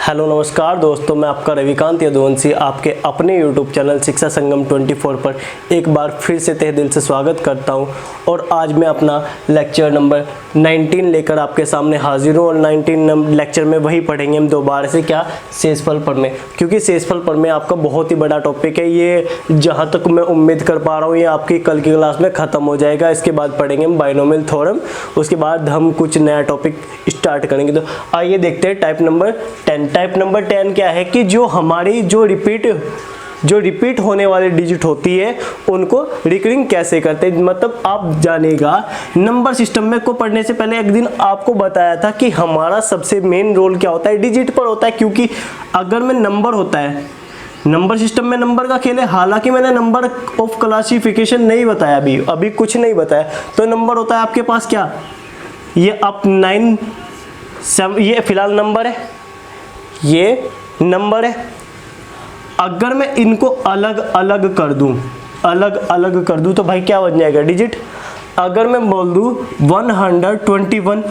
Hello नमस्कार दोस्तों, मैं आपका रविकांत यदुवंशी आपके अपने यूट्यूब चैनल शिक्षा संगम 24 पर एक बार फिर से तहे दिल से स्वागत करता हूं। और आज मैं अपना लेक्चर नंबर 19 लेकर आपके सामने हाजिर हूं। और 19 लेक्चर में वही पढ़ेंगे हम दोबारा से, क्या, शेषफल प्रमेय। क्योंकि शेषफल प्रमेय आपका बहुत ही बड़ा टॉपिक है। ये जहाँ तक मैं उम्मीद कर पा रहा हूँ ये आपकी कल की क्लास में ख़त्म हो जाएगा। इसके बाद पढ़ेंगे हम बाइनोमियल थ्योरम, उसके बाद हम कुछ नया टॉपिक स्टार्ट करेंगे। तो आइए देखते हैं टाइप नंबर 10। टाइप नंबर 10 क्या है कि जो हमारी जो रिपीट होने वाली डिजिट होती है उनको रिकरिंग कैसे करते हैं। मतलब आप जानेगा, नंबर सिस्टम में को पढ़ने से पहले एक दिन आपको बताया था कि हमारा सबसे मेन रोल क्या होता है, डिजिट पर होता है। क्योंकि अगर में नंबर होता है, नंबर सिस्टम में नंबर का खेल है। हालांकि मैंने नंबर ऑफ क्लासिफिकेशन नहीं बताया, अभी कुछ नहीं बताया। तो नंबर होता है आपके पास क्या, ये अप 9 7, ये फिलहाल नंबर है, ये नंबर है। अगर मैं इनको अलग अलग कर दूं तो भाई क्या बन जाएगा, डिजिट। अगर मैं बोल दूं 121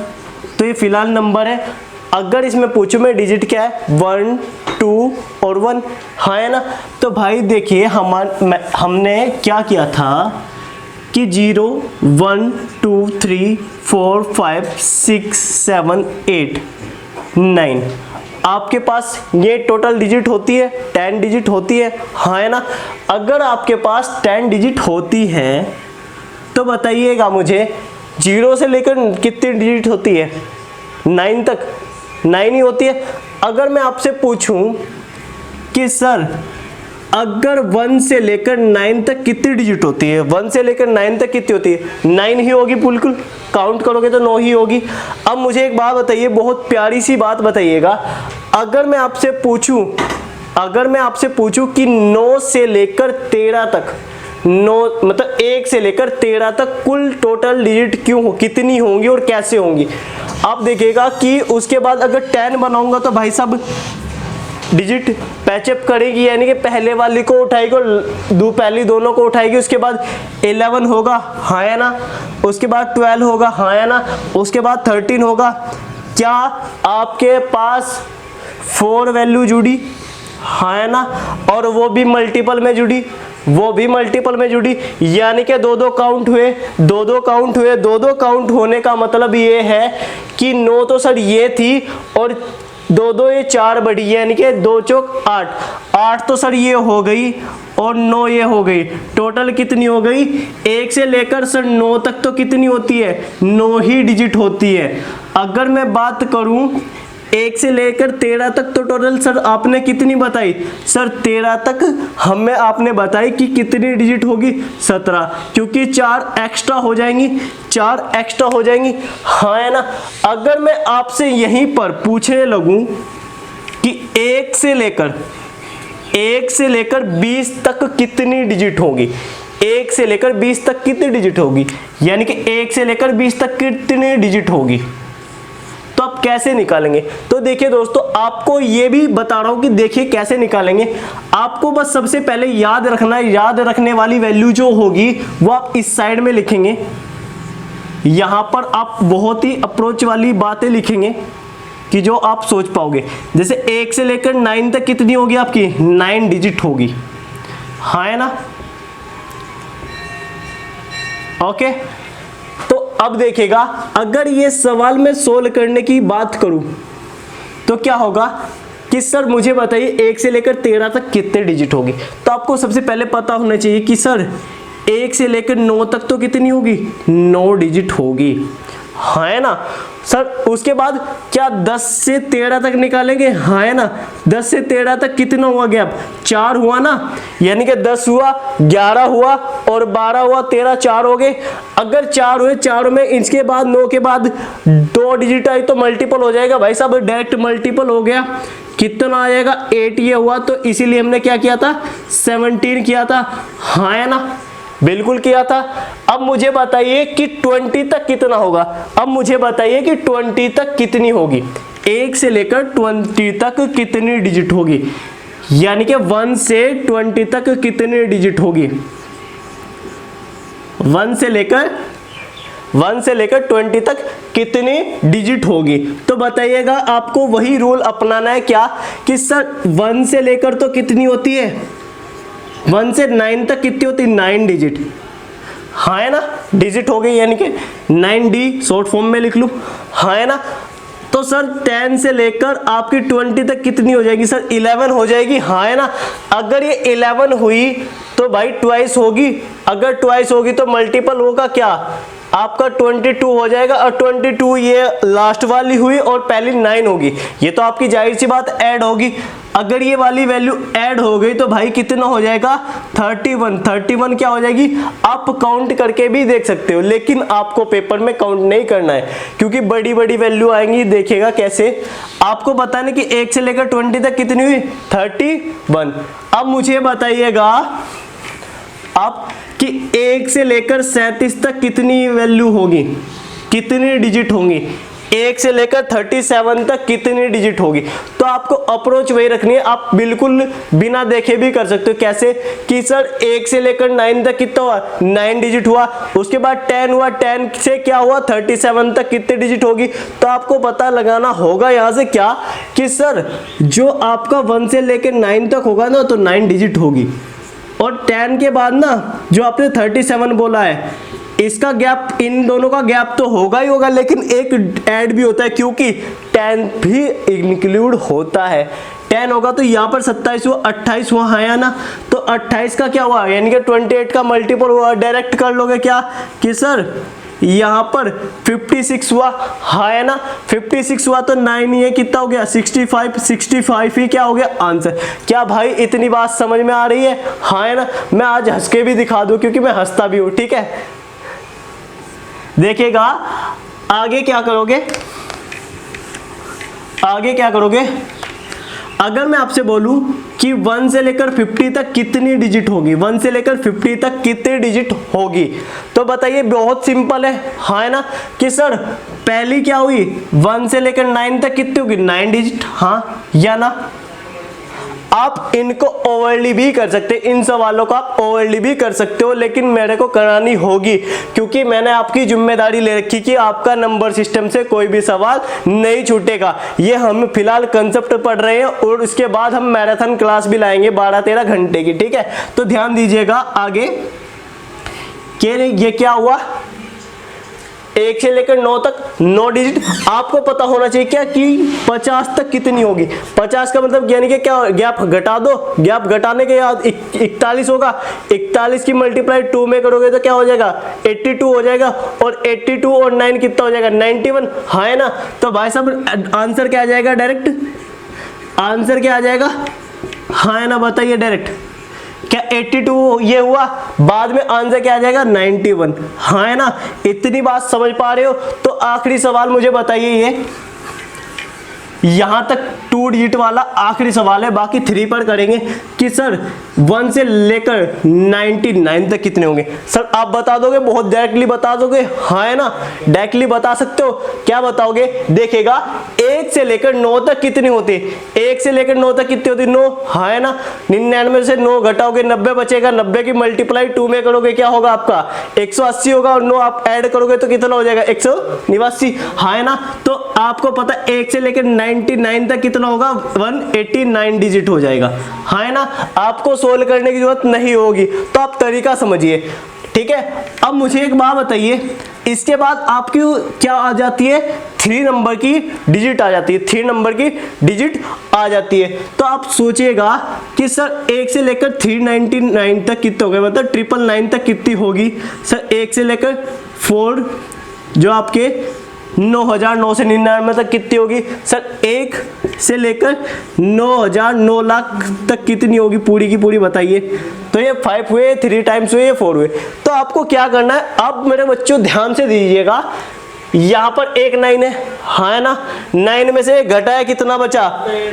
तो ये फिलहाल नंबर है। अगर इसमें पूछूं मैं डिजिट क्या है, 1 2 और 1, हाँ है ना। तो भाई देखिए हमने क्या किया था कि 0 1 2 3 4 5 6 7 8 9 आपके पास ये टोटल डिजिट होती है, 10 डिजिट होती है, हाँ है ना। अगर आपके पास 10 डिजिट होती है तो बताइएगा मुझे 0 से लेकर कितनी डिजिट होती है, 9 तक, 9 ही होती है। अगर मैं आपसे पूछूं कि सर अगर 1 से लेकर 9 तक कितनी डिजिट होती है, 1 से लेकर 9 तक कितनी होती है, 9 ही होगी, बिल्कुल काउंट करोगे तो 9 ही होगी। अब मुझे एक बात बताइए, बहुत प्यारी सी बात बताइएगा। अगर मैं आपसे पूछूं कि 9 से लेकर 13 तक, 9 मतलब 1 से लेकर 13 तक कुल टोटल डिजिट कितनी होंगी और कैसे होंगी, आप देखिएगा कि उसके बाद अगर 10 बनाऊंगा तो भाई साहब डिजिट पैचअप करेगी, यानी कि पहले वाली को उठाएगी और पहली दोनों को उठाएगी। उसके बाद 11 होगा, हाँ है ना। उसके बाद 12 होगा, हाँ है ना। उसके बाद 13 होगा। क्या आपके पास 4 वैल्यू जुड़ी, हाँ है ना। और वो भी मल्टीपल में जुड़ी, यानी कि दो काउंट हुए। दो काउंट होने का मतलब ये है कि 9 तो सर ये थी और 2 ये 4 बढ़ी, यानी कि 2 चौक 8 तो सर ये हो गई और 9 ये हो गई। टोटल कितनी हो गई, 1 से लेकर सर 9 तक तो कितनी होती है, 9 ही डिजिट होती है। अगर मैं बात करूं 1 से लेकर 13 तक तो टोटल सर आपने कितनी बताई, सर 13 तक हमें आपने बताई कि कितनी डिजिट होगी, 17, क्योंकि 4 एक्स्ट्रा हो जाएंगी, हाँ है ना। अगर मैं आपसे यहीं पर पूछने लगूं कि 1 से लेकर 20 तक कितनी डिजिट होगी, 1 से लेकर 20 तक कितनी डिजिट होगी, यानी कि 1 से लेकर 20 तक कितनी डिजिट होगी, तो आप कैसे निकालेंगे। तो देखिए दोस्तों, आपको ये भी बता रहा हूं कि देखिए कैसे निकालेंगे। आपको बस सबसे पहले याद रखने वाली वैल्यू जो होगी वो आप इस साइड में लिखेंगे। यहां पर आप बहुत ही अप्रोच वाली बातें लिखेंगे कि जो आप सोच पाओगे। जैसे 1 से लेकर 9 तक कितनी होगी आपकी, 9 डिजिट होगी, हाँ है ना। ओके, तो अब देखिएगा, अगर ये सवाल में सोल्व करने की बात करूं तो क्या होगा कि सर मुझे बताइए 1 से लेकर 13 तक कितने डिजिट होगी। तो आपको सबसे पहले पता होना चाहिए कि सर 1 से लेकर 9 तक तो कितनी होगी, 9 डिजिट होगी, हाँ है ना। सर उसके बाद क्या 10 से 13 तक निकालेंगे, हाँ है ना। 10 से 13 तक कितना हुआ गैप, 4 हुआ ना, यानी कि 10 हुआ, 11 हुआ और 12 हुआ, 13, 4 हो गए। अगर 4 हुए, 4 में इसके बाद 9 के बाद 2 डिजिट आई तो मल्टीपल हो जाएगा भाई साहब, डायरेक्ट मल्टीपल हो गया। कितना आएगा, 8 ये हुआ। तो इसीलिए हमने क्या किया था, 17 किया था, हाँ है ना, बिल्कुल किया था। अब मुझे बताइए कि 20 तक कितना होगा। अब मुझे बताइए कि 20 तक कितनी होगी, 1 से लेकर 20 तक कितनी डिजिट होगी, यानी कि 1 से 20 तक कितनी डिजिट होगी, 1 से लेकर 1 से लेकर 20 तक कितनी डिजिट होगी। तो बताइएगा, आपको वही रूल अपनाना है क्या कि सर 1 से लेकर तो कितनी होती है, 1 से 9 तक कितनी होती है, 9 डिजिट, हाँ है ना, डिजिट हो गई, यानी कि 9D शॉर्ट फॉर्म में लिख लूँ, हाँ है ना। तो सर 10 से लेकर आपकी 20 तक कितनी हो जाएगी सर, 11 हो जाएगी, हाँ है ना। अगर ये 11 हुई तो भाई ट्वाइस होगी, अगर ट्वाइस होगी तो मल्टीपल होगा क्या, आपका 22 हो जाएगा, और 22 ये लास्ट वाली हुई और पहली 9 होगी, ये तो आपकी जाहिर सी बात ऐड होगी। अगर ये वाली वैल्यू ऐड हो गई तो भाई कितना हो जाएगा, 31 क्या हो जाएगी, आप काउंट करके भी देख सकते हो, लेकिन आपको पेपर में काउंट नहीं करना है क्योंकि बड़ी बड़ी वैल्यू आएंगी। देखिएगा कैसे, आपको बताने कि 1 से लेकर 20 तक कितनी हुई, 31। अब मुझे बताइएगा आप कि 1 से लेकर 37 तक कितनी वैल्यू होगी, कितनी डिजिट होंगी, 1 से लेकर 37 तक कितनी डिजिट होगी। तो आपको अप्रोच वही रखनी है, आप बिल्कुल बिना देखे भी कर सकते हो। कैसे कि सर 1 से लेकर 9 तक कितना हुआ, 9 डिजिट हुआ, उसके बाद 10 हुआ, 10 से क्या हुआ, 37 तक कितनी डिजिट होगी। तो आपको पता लगाना होगा यहाँ से क्या कि सर जो आपका 1 से लेकर 9 तक होगा ना तो 9 डिजिट होगी, और 10 के बाद ना जो आपने 37 बोला है इसका गैप, इन दोनों का गैप तो होगा ही होगा, लेकिन एक ऐड भी होता है क्योंकि 10 भी इंक्लूड होता है। 10 होगा तो यहाँ पर 27 हुआ, 28 हुआ, है ना। तो 28 का क्या हुआ, यानी कि 28 का मल्टीपल हुआ, डायरेक्ट कर लोगे क्या कि सर यहाँ पर 56 हुआ, है ना। 56 हुआ तो 9 ये कितना हो गया, 65 ही क्या हो गया आंसर। क्या भाई इतनी बात समझ में आ रही है, है ना। मैं आज हंस के भी दिखा दूं क्योंकि मैं हंसता भी हूँ, ठीक है। देखिएगा आगे क्या करोगे, आगे क्या करोगे, अगर मैं आपसे बोलूं कि 1 से लेकर 50 तक कितनी डिजिट होगी, 1 से लेकर 50 तक कितनी डिजिट होगी, तो बताइए बहुत सिंपल है ना। कि सर पहली क्या हुई, 1 से लेकर 9 तक कितनी होगी, 9 डिजिट, हाँ या ना। आप इनको ओवरली भी कर सकते, इन सवालों को आप ओवरली भी कर सकते हो, लेकिन मेरे को करानी होगी क्योंकि मैंने आपकी जिम्मेदारी ले रखी कि आपका नंबर सिस्टम से कोई भी सवाल नहीं छूटेगा। ये हम फिलहाल कंसेप्ट पढ़ रहे हैं और उसके बाद हम मैराथन क्लास भी लाएंगे 12-13 घंटे की, ठीक है। तो ध्यान दीजिएगा आगे कि ये क्या हुआ, 1 से लेकर 9 तक 9 डिजिट। आपको पता होना चाहिए क्या कि 50 तक कितनी होगी, 50 का मतलब यानी कि क्या, गैप घटा दो, गैप घटाने के बाद 41 होगा, 41 की मल्टीप्लाई 2 में करोगे तो क्या हो जाएगा, 82 हो जाएगा, और 82 और 9 कितना हो जाएगा, 91, है ना। तो भाई साहब आंसर क्या आ जाएगा, डायरेक्ट आंसर क्या आ जाएगा, है ना, बताइए डायरेक्ट क्या 82 ये हुआ, बाद में आंसर क्या आ जाएगा, 91, है ना। इतनी बात समझ पा रहे हो। तो आखिरी सवाल मुझे बताइए, ये यहां तक 2 डिजिट वाला आखिरी सवाल है, बाकी 3 पर करेंगे कि सर 1 से लेकर 99 तक कितने होंगे। सर आप बता दोगे, बहुत डायरेक्टली बता दोगे, है ना, डायरेक्टली बता सकते हो। क्या बताओगे, देखिएगा 1 से लेकर 9 तक कितनी होती है, 1 से लेकर 9 तक कितनी होती है, 9, है ना। 99 से 9 घटाओगे 90 बचेगा, 90 की मल्टीप्लाई 2 में करोगे क्या होगा आपका 180 होगा, और 9 आप ऐड करोगे तो कितना हो जाएगा 189, है ना। तो आपको पता 1 से लेकर 99 तक कितना होगा, 189 डिजिट हो जाएगा, है ना। आपको सोल्व करने की जरूरत नहीं होगी, तो आप तरीका समझिए, ठीक है। अब मुझे एक बात बताइए, इसके बाद आपकी क्या आ जाती है, 3 नंबर की डिजिट आ जाती है, 3 नंबर की डिजिट आ जाती है। तो आप सोचिएगा कि सर 1 से लेकर 399 तक कितने हो गए, मतलब 999 तक कितनी होगी। सर 1 से लेकर 4 जो आपके 9,999 तक कितनी होगी। सर 1 से लेकर 9,000 9 लाख तक कितनी होगी, पूरी की पूरी बताइए। तो ये 5 हुए, 3 टाइम्स हुए, 4 हुए। तो आपको क्या करना है, अब मेरे बच्चों ध्यान से दीजिएगा, यहाँ पर एक 9 है ना, 9 में से घटाया कितना बचा,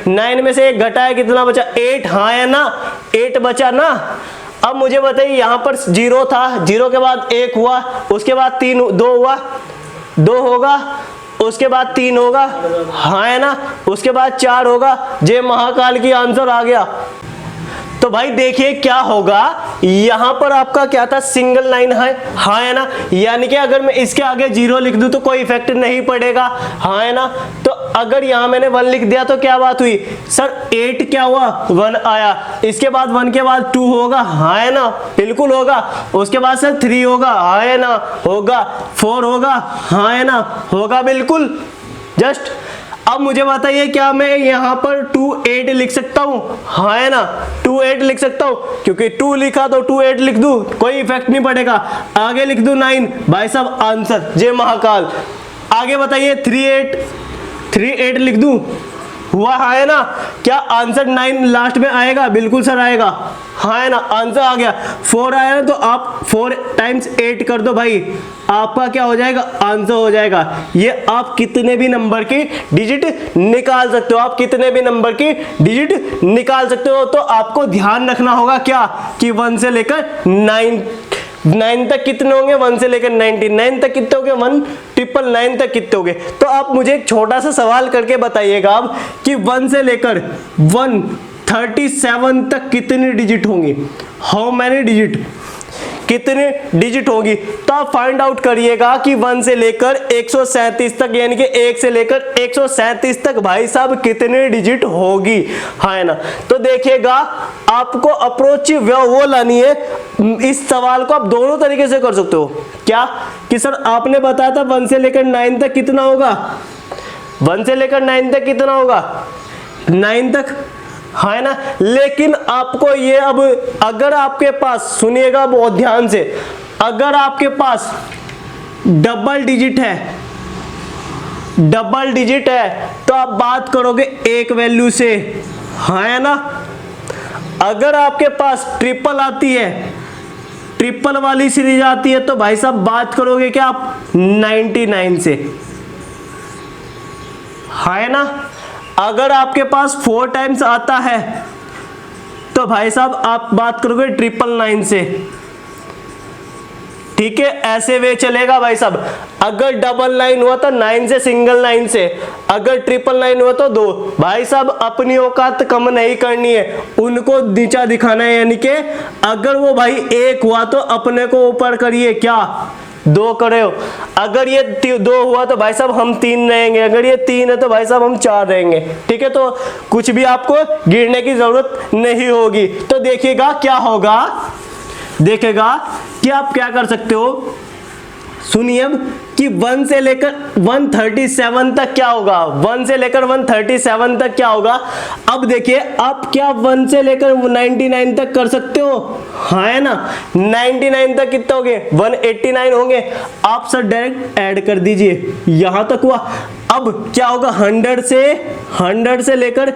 9 में से घटाया कितना बचा, 8, हाँ है ना, 8 बचा ना। अब मुझे बताइए, यहाँ पर 0 था, 0 के बाद 1 हुआ, उसके बाद 3 2 हुआ, 2 होगा, उसके बाद 3 होगा, हाँ है ना, उसके बाद 4 होगा। जय महाकाल की आंसर आ गया। तो भाई देखिए क्या होगा, यहां पर आपका क्या था, सिंगल लाइन है, हाँ है ना, यानी कि अगर मैं इसके आगे 0 लिख दूं तो कोई इफेक्ट नहीं पड़ेगा, हाँ है ना। तो अगर यहां मैंने 1 लिख दिया तो क्या बात हुई सर, 8 क्या हुआ, 1 आया, इसके बाद 1 के बाद 2 होगा, हाँ है ना, बिल्कुल होगा, उसके बाद सर 3 होगा, हाँ है ना, होगा, 4 होगा, हाँ है ना, होगा बिल्कुल। जस्ट अब मुझे बताइए क्या मैं यहाँ पर 2 8 लिख सकता हूँ, हाँ है ना, 2 8 लिख सकता हूँ, क्योंकि 2 लिखा तो 2 8 लिख दूँ, कोई इफेक्ट नहीं पड़ेगा। आगे लिख दूँ 9, भाई साहब आंसर जय महाकाल। आगे बताइए 3 8 लिख दूँ, हुआ, हाँ है ना, क्या आंसर 9 लास्ट में आएगा, बिल्कुल सर आएगा, हाँ है ना, आंसर आ गया। 4 आया ना, तो आप 4 टाइम्स 8 कर दो भाई, आपका क्या हो जाएगा, आंसर हो जाएगा। ये आप कितने भी नंबर की डिजिट निकाल सकते हो, आप कितने भी नंबर की डिजिट निकाल सकते हो। तो आपको ध्यान रखना होगा क्या, कि 1 से लेकर 9 तक कितने होंगे, 1 से लेकर 99 तक कितने होंगे, 1999 तक कितने होंगे। तो आप मुझे एक छोटा सा सवाल करके बताइएगा अब कि 1 से लेकर 137 तक कितनी डिजिट होंगी, हाउ मैनी डिजिट, कितने डिजिट होगी। तो आप फाइंड आउट करिएगा कि 1 से लेकर 137 तक, यानी कि 1 से लेकर 137 तक भाई साहब कितने डिजिट होगी, हाँ है ना। तो देखिएगा आपको अप्रोच वो लानी है, इस सवाल को आप दोनों तरीके से कर सकते हो। क्या कि सर आपने बताया था 1 से लेकर 9 तक कितना होगा, 1 से लेकर 9 तक कितना होगा, 9 तक, है ना। लेकिन आपको ये अब अगर आपके पास, सुनिएगा बहुत ध्यान से, अगर आपके पास डबल डिजिट है तो आप बात करोगे एक वैल्यू से, है ना। अगर आपके पास ट्रिपल आती है, ट्रिपल वाली सीरीज आती है, तो भाई साहब बात करोगे क्या आप 99 से, है ना। अगर आपके पास 4 टाइम्स आता है तो भाई साहब आप बात करोगे 999 से, ठीक है, ऐसे वे चलेगा भाई साहब। अगर 999 हुआ तो 9 से, सिंगल 9 से, अगर 999 हुआ तो 2, भाई साहब अपनी औकात कम नहीं करनी है, उनको नीचा दिखाना है, यानी कि अगर वो भाई 1 हुआ तो अपने को ऊपर करिए, क्या 2 करे हो। अगर ये 2 हुआ तो भाई साहब हम 3 रहेंगे, अगर ये 3 है तो भाई साहब हम 4 रहेंगे, ठीक है। तो कुछ भी आपको गिरने की जरूरत नहीं होगी। तो देखिएगा क्या होगा, देखिएगा कि आप क्या कर सकते हो, सुनिए अब कि 1 से लेकर 137 तक क्या होगा, 1 से लेकर 137 तक क्या होगा। अब देखिए आप क्या 1 से लेकर 99 तक कर सकते हो, हाँ है ना। 99 तक कितने होंगे, 189 होंगे। आप सर डायरेक्ट ऐड कर दीजिए, यहां तक हुआ। अब क्या होगा, 100 से लेकर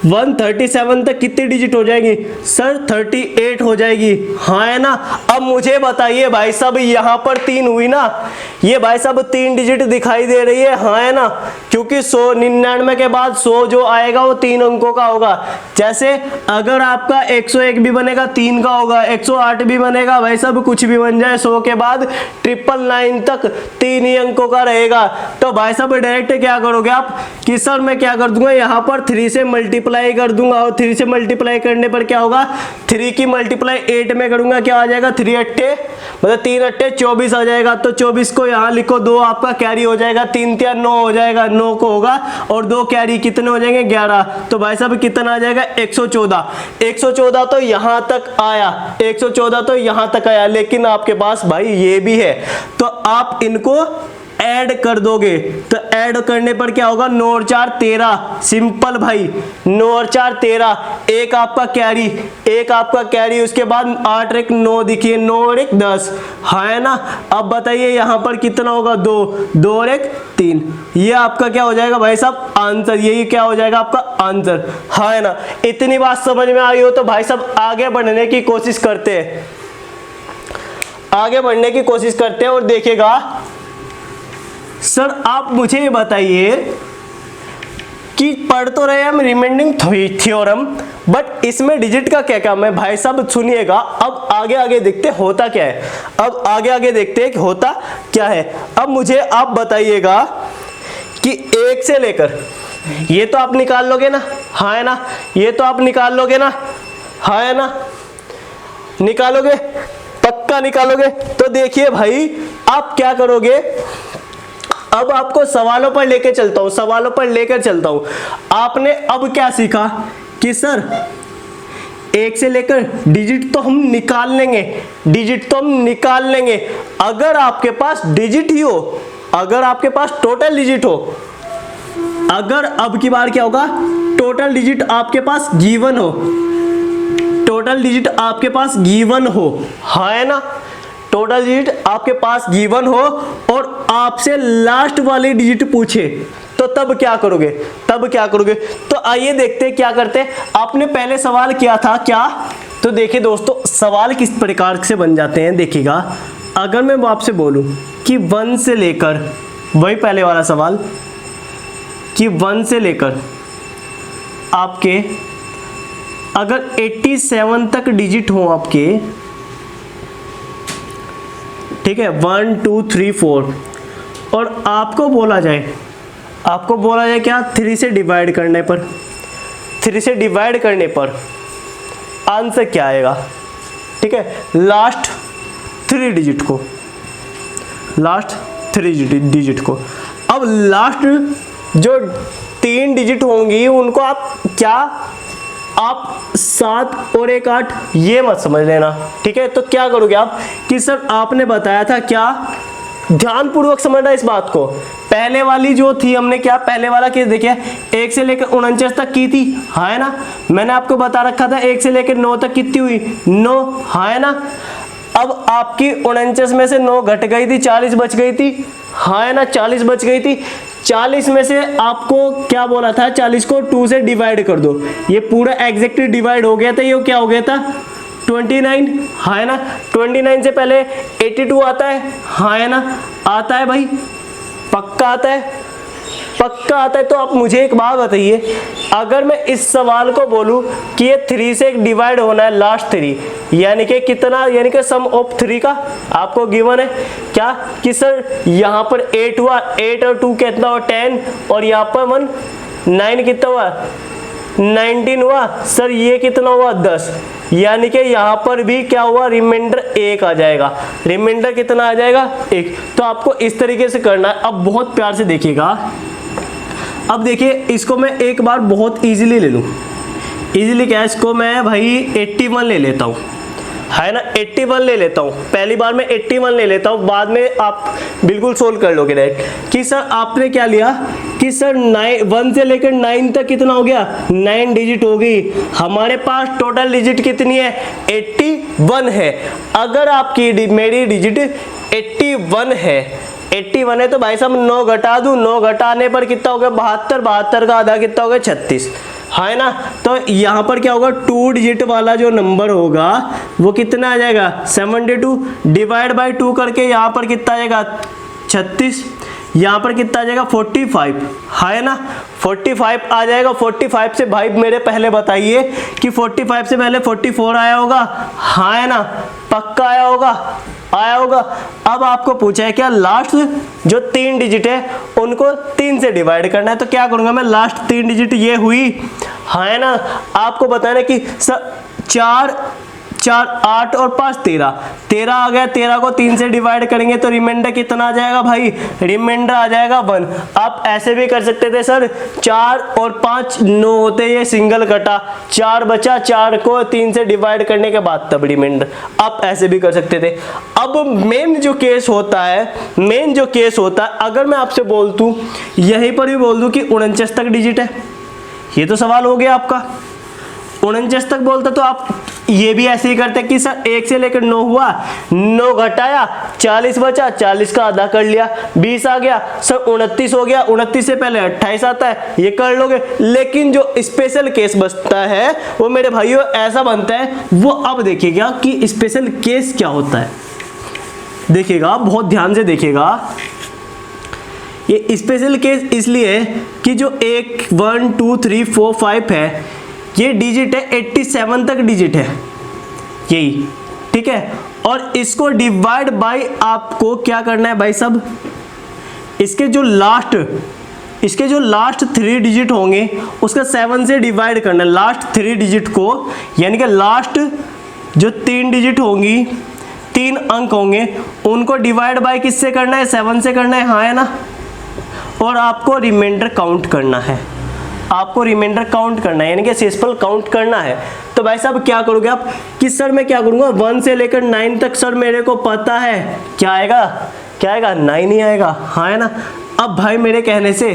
137 तक कितनी डिजिट हो जाएगी सर, 38 हो जाएगी, हाँ है ना। अब मुझे बताइए भाई साहब, यहाँ पर 3 हुई ना, ये भाई साहब 3 डिजिट दिखाई दे रही है, हाँ है ना, क्योंकि 199 के बाद 100 जो आएगा वो 3 अंकों का होगा। जैसे अगर आपका 101 भी बनेगा 3 का होगा, 108 भी बनेगा, भाई साहब कुछ भी बन जाए 100 के बाद 999 तक 3 ही अंकों का रहेगा। तो भाई साहब डायरेक्ट क्या करोगे आप कि सर मैं क्या कर दूंगा, यहाँ पर 3 से मल्टीप्लाई कर दूंगा, और 3 से मल्टीप्लाई करने पर क्या होगा, 3 की मल्टीप्लाई 8 में करूंगा, क्या आ जाएगा, 3 अट्ठे मतलब 3 अट्ठे 24 आ जाएगा। तो 24 को यहाँ लिखो, 2 आपका कैरी हो जाएगा, 3 3 9 हो जाएगा, 9 को होगा, और 2 कैरी कितने हो जाएंगे, 11। तो भाई साहब कितना आ जाएगा, 114। 114 तो यहाँ तक आया, 114 तो यहाँ तक आया, लेकिन आपके पास भाई ये भी है, तो आप इनको ऐड कर दोगे। तो ऐड करने पर क्या होगा, 9 और 4 13, सिंपल भाई, 9 और 4 13, एक आपका कैरी, उसके बाद 8 और 1 9, दिखिए 9 और 1 10, है ना। अब बताइए यहाँ पर कितना होगा, 2 और 1 3, ये आपका क्या हो जाएगा भाई साहब, आंसर। यही क्या हो जाएगा आपका आंसर, है ना। इतनी बात समझ में आई हो तो भाई साहब आगे बढ़ने की कोशिश करते हैं, और देखिएगा सर आप मुझे ये बताइए कि पढ़ तो रहे हम रिमेंडिंग थ्योरम, बट इसमें डिजिट का क्या काम है। भाई साहब सुनिएगा, अब आगे देखते होता क्या है, अब आगे देखते हैं कि होता क्या है। अब मुझे आप बताइएगा कि 1 से लेकर, ये तो आप निकाल लोगे ना, हाँ है ना, ये तो आप निकाल लोगे ना, हाँ है ना, निकालोगे, पक्का निकालोगे। तो देखिए भाई आप क्या करोगे, अब आपको सवालों पर लेकर चलता हूं, सवालों पर लेकर चलता हूं। आपने अब क्या सीखा कि सर 1 से लेकर डिजिट तो हम निकाल लेंगे, डिजिट तो हम निकाल लेंगे, अगर आपके पास डिजिट ही हो, अगर आपके पास टोटल डिजिट हो, अगर अब की बार क्या होगा, टोटल डिजिट आपके पास गिवन हो, टोटल डिजिट आपके पास गिवन हो, हाँ है ना, टोटल डिजिट आपके पास गिवन हो और आपसे लास्ट वाली डिजिट पूछे, तो तब क्या करोगे, तब क्या करोगे। तो आइए देखते हैं क्या करते हैं। आपने पहले सवाल किया था क्या, तो देखिए दोस्तों सवाल किस प्रकार से बन जाते हैं, देखिएगा। अगर मैं आपसे बोलूं कि 1 से लेकर, वही पहले वाला सवाल कि 1 से लेकर आपके अगर 87 तक डिजिट हो आपके, ठीक है, 1 2 3 4, और आपको बोला जाए, आपको बोला जाए क्या, 3 से डिवाइड करने पर, 3 से डिवाइड करने पर आंसर क्या आएगा, ठीक है, लास्ट 3 डिजिट को, लास्ट 3 डिजिट को। अब लास्ट जो 3 डिजिट होंगी उनको आप क्या, आप 7 और 1 8 ये मत समझ लेना, ठीक है। तो क्या करोगे आप कि सर आपने बताया था क्या, ध्यानपूर्वक समझना इस बात को। पहले वाली जो थी हमने क्या, पहले वाला केस देखिए 1 से लेकर 49 तक की थी, हाँ है ना, मैंने आपको बता रखा था 1 से लेकर 9 तक कितनी हुई, 9, हाँ है ना। अब आपकी 49 में से 9 घट गई थी, 40 बच गई थी, हाँ है ना, 40 बच गई थी। 40 में से आपको क्या बोला था, 40 को 2 से डिवाइड कर दो, ये पूरा एग्जैक्टली डिवाइड हो गया था, ये क्या हो गया था 29, हाँ है ना। 29 से पहले 82 आता है, हाँ है ना, आता है भाई, पक्का आता है, पक्का आता है। तो आप मुझे एक बात बताइए, अगर मैं इस सवाल को बोलूं कि ये 3 से डिवाइड होना है लास्ट 3, यानी कि कितना, यानी कि सम ऑफ 3 का आपको गिवन है क्या कि सर यहाँ पर 8 हुआ, 8 और 2 कितना हुआ 10, और यहाँ पर 1 9 कितना हुआ 19 हुआ, सर ये कितना हुआ 10, यानी कि यहाँ पर भी क्या हुआ, रिमाइंडर 1 आ जाएगा, रिमाइंडर कितना आ जाएगा 1। तो आपको इस तरीके से करना है। अब बहुत प्यार से देखिएगा, अब देखिए इसको मैं एक बार बहुत इजीली ले लूँ, इजीली क्या, इसको मैं भाई 81 ले लेता हूँ, है ना, 81 ले लेता हूँ, पहली बार में 81 ले लेता हूँ, बाद में आप बिल्कुल सोल्व कर लोगे डायरेक्ट कि सर आपने क्या लिया कि सर 1 से लेकर 9 तक कितना हो गया, 9 डिजिट हो गई, हमारे पास टोटल डिजिट कितनी है 81 है। अगर आपकी मेरी डिजिट 81 है, 81 है तो भाई साहब 9 घटा दूं, 9 घटाने पर कितना हो गया 72, 72 का आधा कितना हो गया 36, है ना। तो यहाँ पर क्या होगा, 2 डिजिट वाला जो नंबर होगा वो कितना आ जाएगा 72, डिवाइड बाय 2 करके यहाँ पर कितना आ जाएगा 36, यहाँ पर कितना आ जाएगा 45, है ना, 45 आ जाएगा। 45 से भाई मेरे पहले बताइए कि 45 से पहले 44 आया होगा, हाँ है ना, पक्का आया होगा, आया होगा। अब आपको पूछा है क्या, लास्ट जो 3 डिजिट है उनको 3 से डिवाइड करना है, तो क्या करूंगा मैं, लास्ट 3 डिजिट ये हुई, हाँ है ना। आपको बताना कि 4 4 8 और 5 13, 13 आ गया, 13 को 3 से डिवाइड करेंगे तो रिमाइंडर कितना आ जाएगा भाई, रिमाइंडर आ जाएगा 1। आप ऐसे भी कर सकते थे सर, 4 और 5 9 होते, ये सिंगल कटा, 4 बचा, 4 को 3 से डिवाइड करने के बाद तब रिमाइंडर, आप ऐसे भी कर सकते थे। अब मेन जो केस होता है, मेन जो केस होता है, अगर मैं आपसे बोल दूं, यहीं पर भी बोल दूं कि 49 तक डिजिट है, ये तो सवाल हो गया आपका, 49 तक बोलता तो आप ये भी ऐसे ही करते कि सर 1 से लेकर 9 हुआ, 9 घटाया, 40 बचा, 40 का आधा कर लिया, 20 आ गया, सर 29 हो गया, 29 से पहले 28 आता है, ये कर लोगे। लेकिन जो स्पेशल केस बचता है वो मेरे भाइयों ऐसा बनता है, वो अब देखिएगा कि स्पेशल केस क्या होता है, देखिएगा बहुत ध्यान से देखिएगा। ये स्पेशल केस इसलिए कि जो 1 1 2 3 4 5 है, ये डिजिट है 87 तक डिजिट है यही, ठीक है, और इसको डिवाइड बाय आपको क्या करना है भाई साहब, इसके जो लास्ट इसके जो लास्ट 3 डिजिट होंगे उसका 7 से डिवाइड करना है, लास्ट 3 डिजिट को, यानी कि लास्ट जो 3 डिजिट होंगी, 3 अंक होंगे, उनको डिवाइड बाय किससे करना है, 7 से करना है, हाँ है ना। और आपको रिमाइंडर काउंट करना है, आपको रिमाइंडर काउंट करना है, यानी कि शेषफल काउंट करना है। तो भाई साहब क्या करोगे आप कि सर मैं क्या करूंगा, 1 से लेकर 9 तक सर मेरे को पता है, क्या आएगा, क्या आएगा, 9 ही आएगा, हाँ है ना। अब भाई मेरे कहने से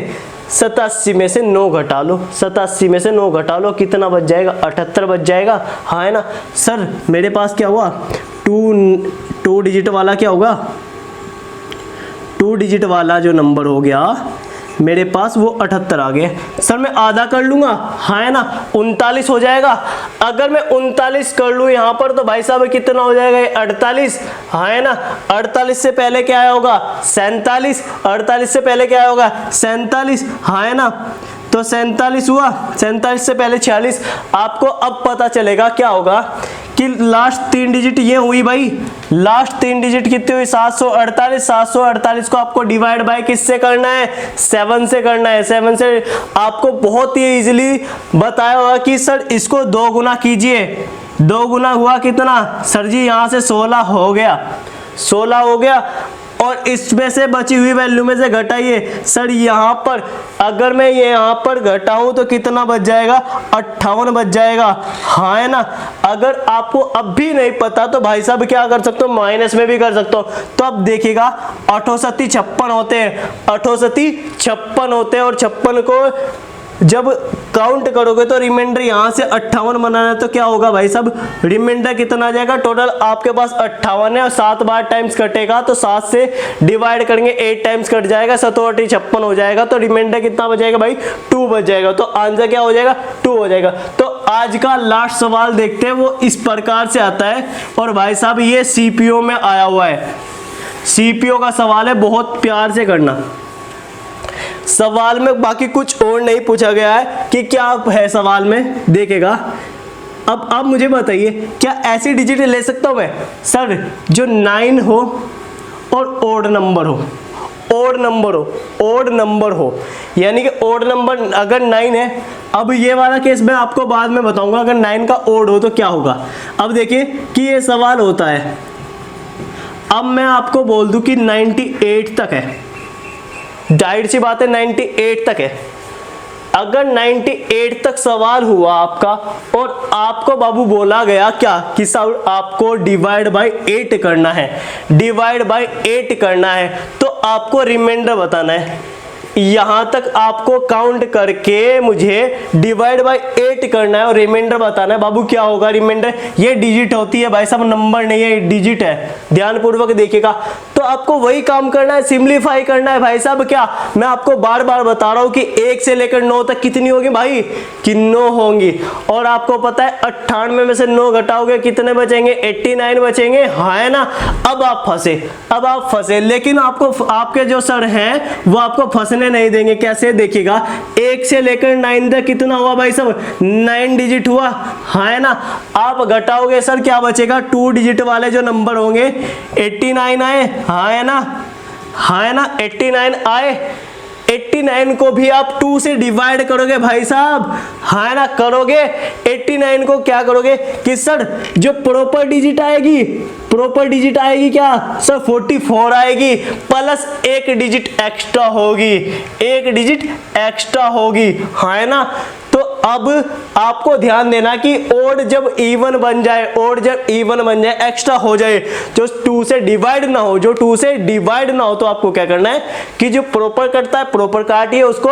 87 में से 9 घटा लो, 87 में से 9 घटा लो, कितना बच जाएगा, 78 बच जाएगा, हाँ है ना। सर मेरे पास क्या हुआ, 2 डिजिट वाला क्या होगा, 2 डिजिट वाला जो नंबर हो गया मेरे पास वो 78 आ गया। सर मैं आधा कर लूंगा, हाँ है ना, 39 हो जाएगा। अगर मैं 39 कर लूँ यहाँ पर तो भाई साहब कितना हो जाएगा, 48, हाँ है ना। 48 से पहले क्या आया होगा, 47, 48 से पहले क्या आया होगा, 47, हाँ है ना। तो 47 हुआ, 47 से पहले 46। आपको अब पता चलेगा क्या होगा कि लास्ट 3 डिजिट ये हुई भाई, लास्ट 3 डिजिट कितनी हुई, 748। 748 को आपको डिवाइड बाय किससे करना है, 7 से करना है। 7 से आपको बहुत ही इजीली बताया होगा कि सर इसको 2 गुना कीजिए, 2 गुना हुआ कितना, सर जी यहाँ से 16 हो गया, 16 हो गया, और इसमें से बची हुई वैल्यू में से घटाइए। सर यहाँ पर अगर मैं ये यहाँ पर घटाऊं तो कितना बच जाएगा, 58 बच जाएगा, हाँ है ना। अगर आपको अब भी नहीं पता तो भाई साहब क्या कर सकते हो, माइनस में भी कर सकते हो। तो अब देखिएगा 68 56 होते हैं, 68 56 होते हैं, और 56 को जब काउंट करोगे तो रिमाइंडर यहाँ से 58 बनाना है, तो क्या होगा भाई साहब, रिमाइंडर कितना आ जाएगा, टोटल आपके पास 58 है, और 7 बार टाइम्स कटेगा तो 7 से डिवाइड करेंगे 8 टाइम्स कट जाएगा, 87 56 हो जाएगा, तो रिमाइंडर कितना बचेगा भाई, 2 बच जाएगा। तो आंसर क्या हो जाएगा, 2 हो जाएगा। तो आज का लास्ट सवाल देखते हैं, वो इस प्रकार से आता है, और भाई साहब ये सीपीओ में आया हुआ है, सीपीओ का सवाल है, बहुत प्यार से करना। सवाल में बाकी कुछ और नहीं पूछा गया है कि क्या है सवाल में, देखेगा। अब आप मुझे बताइए, क्या ऐसी डिजिट ले सकता हूं मैं, सर जो 9 हो और ओड नंबर हो, ओड नंबर हो, ओड नंबर हो, यानी कि ओड नंबर अगर 9 है। अब ये वाला केस मैं आपको बाद में बताऊंगा, अगर 9 का ओड हो तो क्या होगा। अब देखिए कि ये सवाल होता है, अब मैं आपको बोल दूं कि 98 तक है, जाहिर सी बात है 98 तक है। अगर 98 तक सवाल हुआ आपका और आपको बाबू बोला गया क्या कि सर आपको डिवाइड बाय 8 करना है, डिवाइड बाय 8 करना है, तो आपको रिमाइंडर बताना है। यहां तक आपको काउंट करके मुझे डिवाइड बाय 8 करना है और रिमाइंडर बताना है। बाबू क्या होगा रिमाइंडर, ये डिजिट होती है भाई साहब, नंबर नहीं है, डिजिट है, ध्यानपूर्वक देखिएगा। तो आपको वही काम करना है, सिंप्लीफाई करना है भाई साहब। क्या मैं आपको बार बार बता रहा हूं कि 1 से लेकर 9 तक कितनी होगी भाई, कि 9 होंगी, और आपको पता है 98 में से 9 घटाओगे कितने बचेंगे, 89 बचेंगे, हाँ है ना। अब आप फंसे, अब आप फंसे, लेकिन आपको आपके जो सर हैं वो आपको फंसने नहीं देंगे। कैसे, देखिएगा 1 से लेकर 9 तक कितना हुआ भाई साहब, 9 डिजिट हुआ, हाँ है ना। आप घटाओगे सर क्या बचेगा, 2 डिजिट वाले जो नंबर होंगे 89 आए, हाँ है ना, हाँ है ना, 89 आए। 89 को भी आप 2 से डिवाइड करोगे भाई साहब, हाँ ना, करोगे। 89 को क्या करोगे कि सर जो प्रॉपर डिजिट आएगी, प्रॉपर डिजिट आएगी क्या सर, 44 आएगी, प्लस 1 डिजिट एक्स्ट्रा होगी, 1 डिजिट एक्स्ट्रा होगी, हाँ है ना। तो अब आपको ध्यान देना कि ओड जब इवन बन जाए, ओड जब इवन बन जाए, एक्स्ट्रा हो जाए, जो 2 से डिवाइड ना हो, जो 2 से डिवाइड ना हो, तो आपको क्या करना है कि जो प्रॉपर कटता है प्रॉपर काटिए, उसको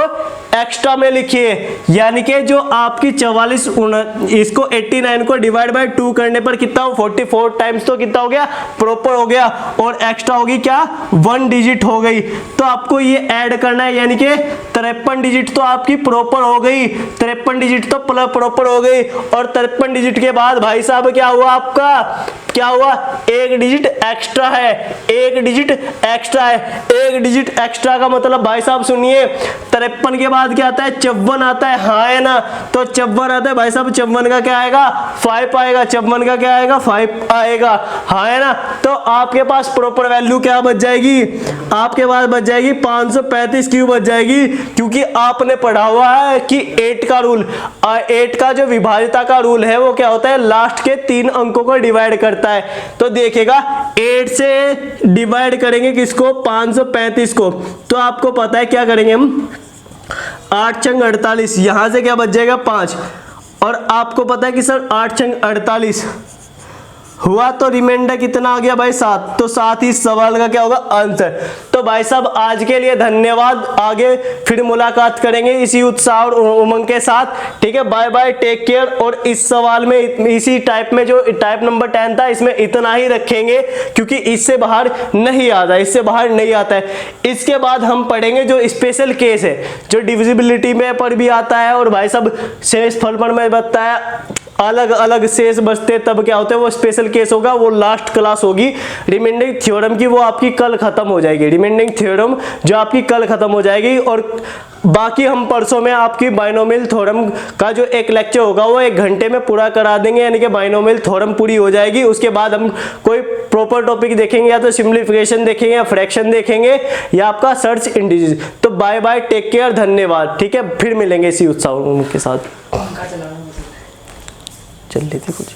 एक्स्ट्रा में लिखिए। यानी कि जो आपकी 44 इसको 89 को डिवाइड बाय 2 करने पर कितना हो, 44 टाइम्स, तो कितना हो गया, प्रॉपर हो गया, और एक्स्ट्रा होगी क्या, 1 डिजिट हो गई। तो आपको ये ऐड करना है, यानी कि 53 डिजिट तो आपकी प्रॉपर हो गई। 53 डिजिट तो प्रॉपर हो गई, और 53 डिजिट के बाद भाई साहब क्या हुआ आपका, क्या हुआ, एक डिजिट एक्स्ट्रा है, एक डिजिट एक्स्ट्रा है। एक डिजिट एक्स्ट्रा का मतलब भाई साहब सुनिए, 53 के बाद क्या आता है, 54 आता है, हाँ है ना, तो 54 आता है भाई साहब, 54 का क्या आएगा, 5 आएगा, 54 का क्या आएगा, 5 आएगा, हाँ है ना। तो आपके पास प्रॉपर वैल्यू क्या बच जाएगी, आपके पास बच जाएगी 535 क्यों बच जाएगी, क्योंकि आपने पढ़ा हुआ है कि 8 का रूल, 8 का जो विभाज्यता का रूल है वो क्या होता है, लास्ट के 3 अंकों को डिवाइड करता है। तो देखिएगा 8 से डिवाइड करेंगे किसको, 535 को, तो आपको पता है क्या करेंगे हम, 8 छंग 48, यहां से क्या बच जाएगा 5, और आपको पता है कि सर 8 छंग 48 हुआ, तो रिमाइंडर कितना आ गया भाई 7, तो 7 ही सवाल का क्या होगा आंसर। तो भाई साहब आज के लिए धन्यवाद, आगे फिर मुलाकात करेंगे इसी उत्साह और उमंग के साथ, ठीक है, बाय बाय, टेक केयर। और इस सवाल में इसी टाइप में जो टाइप नंबर 10 था इसमें इतना ही रखेंगे, क्योंकि इससे बाहर नहीं आता, इससे बाहर नहीं आता है। इसके बाद हम पढ़ेंगे जो स्पेशल केस है, जो डिविजिबिलिटी में पर भी आता है, और भाई साहब शेष फलपण में बचता है, अलग अलग शेष बचते तब क्या होता है, वो स्पेशल केस होगा, वो लास्ट क्लास होगी। रिमाइंडिंग थ्योरम की वो आपकी कल खत्म हो जाएगी, रिमाइंडिंग थ्योरम जो आपकी कल खत्म हो जाएगी, और बाकी हम परसों में आपकी बाइनोमियल थ्योरम का जो एक लेक्चर होगा वो 1 घंटे में पूरा करा देंगे, यानी कि बाइनोमियल थ्योरम पूरी हो जाएगी। उसके बाद हम कोई प्रॉपर टॉपिक देखेंगे, या तो सिंप्लीफिकेशन देखेंगे, या फ्रैक्शन देखेंगे, या आपका सर्च इंडिसेस। तो बाय बाय, टेक केयर, धन्यवाद, ठीक है, फिर मिलेंगे इसी उत्साह के साथ। चल रही थी कुछ।